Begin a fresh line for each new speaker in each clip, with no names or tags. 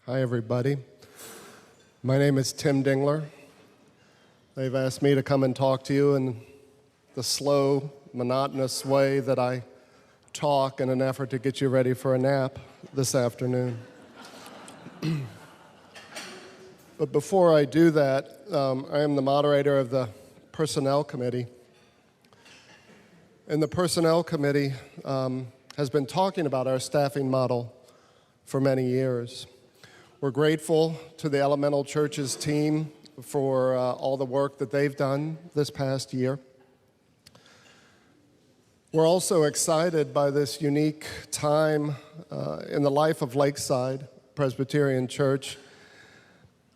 Hi, everybody. My name is Tim Dingler. They've asked me to come and talk to you in the slow, monotonous way that I talk in an effort to get you ready for a nap this afternoon. But before I do that, I am the moderator of the Personnel Committee. And the Personnel Committee has been talking about our staffing model for many years. We're grateful to the Elemental Church's team for all the work that they've done this past year. We're also excited by this unique time in the life of Lakeside Presbyterian Church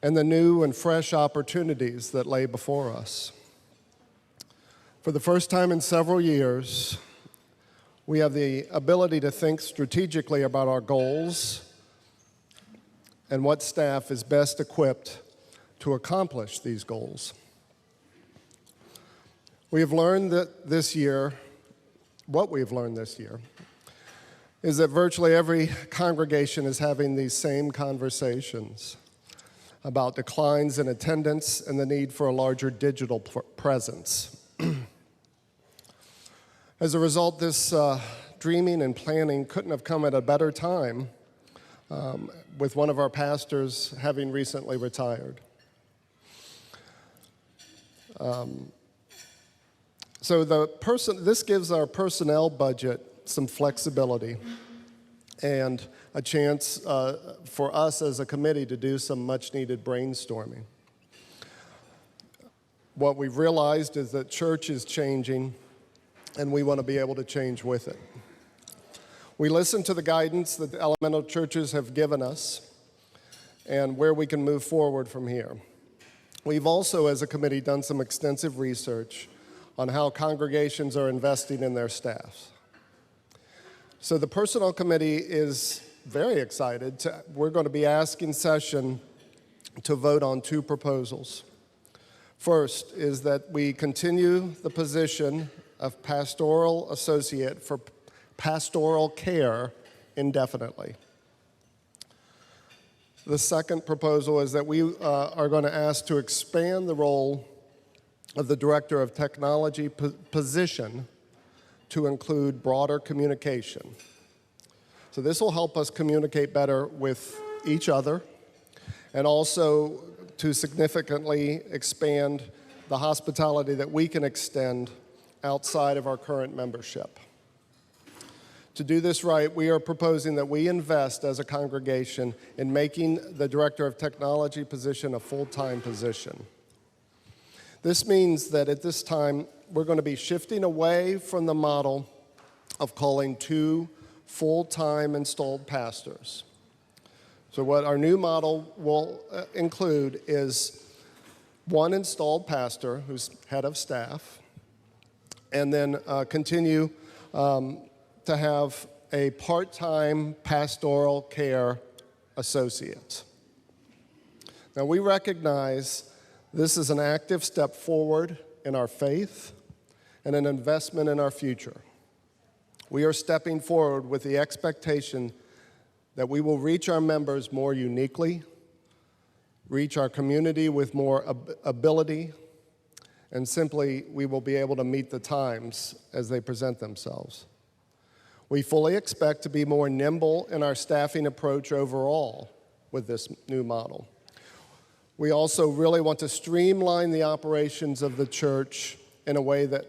and the new and fresh opportunities that lay before us. For the first time in several years, we have the ability to think strategically about our goals and what staff is best equipped to accomplish these goals. We have learned that what we've learned this year is that virtually every congregation is having these same conversations about declines in attendance and the need for a larger digital presence. As a result, this dreaming and planning couldn't have come at a better time with one of our pastors having recently retired. So this gives our personnel budget some flexibility and a chance for us as a committee to do some much-needed brainstorming. What we've realized is that church is changing, and we want to be able to change with it. We listen to the guidance that the elemental churches have given us and where we can move forward from here. We've also, as a committee, done some extensive research on how congregations are investing in their staffs. So the Personnel Committee is very excited. We're going to be asking session to vote on two proposals. First is that we continue the position of pastoral associate for pastoral care indefinitely. The second proposal is that we are going to ask to expand the role of the Director of Technology position to include broader communication. So this will help us communicate better with each other and also to significantly expand the hospitality that we can extend outside of our current membership. To do this right, we are proposing that we invest as a congregation in making the Director of Technology position a full-time position. This means that at this time, we're going to be shifting away from the model of calling two full-time installed pastors. So what our new model will include is one installed pastor who's head of staff, and then continue to have a part-time pastoral care associate. Now, we recognize this is an active step forward in our faith and an investment in our future. We are stepping forward with the expectation that we will reach our members more uniquely, reach our community with more ability, and simply we will be able to meet the times as they present themselves. We fully expect to be more nimble in our staffing approach overall with this new model. We also really want to streamline the operations of the church in a way that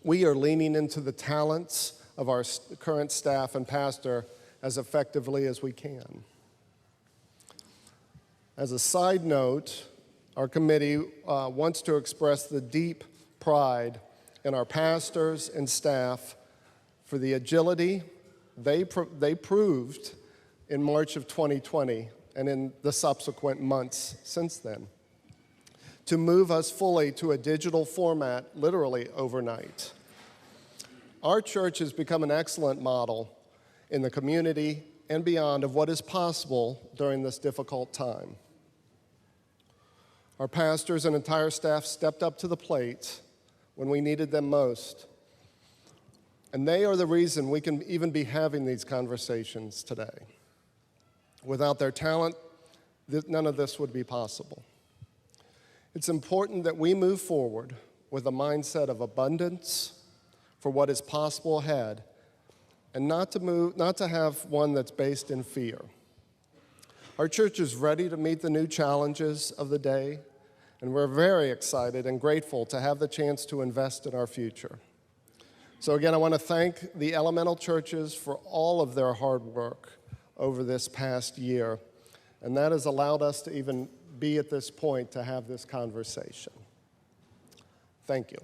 we are leaning into the talents of our current staff and pastor as effectively as we can. As a side note, our committee wants to express the deep pride in our pastors and staff for the agility they proved in March of 2020 and in the subsequent months since then, to move us fully to a digital format literally overnight. Our church has become an excellent model in the community and beyond of what is possible during this difficult time. Our pastors and entire staff stepped up to the plate when we needed them most. And they are the reason we can even be having these conversations today. Without their talent, none of this would be possible. It's important that we move forward with a mindset of abundance for what is possible ahead, and not to have one that's based in fear. Our church is ready to meet the new challenges of the day, and we're very excited and grateful to have the chance to invest in our future. So again, I want to thank the elemental churches for all of their hard work over this past year, and that has allowed us to even be at this point to have this conversation. Thank you.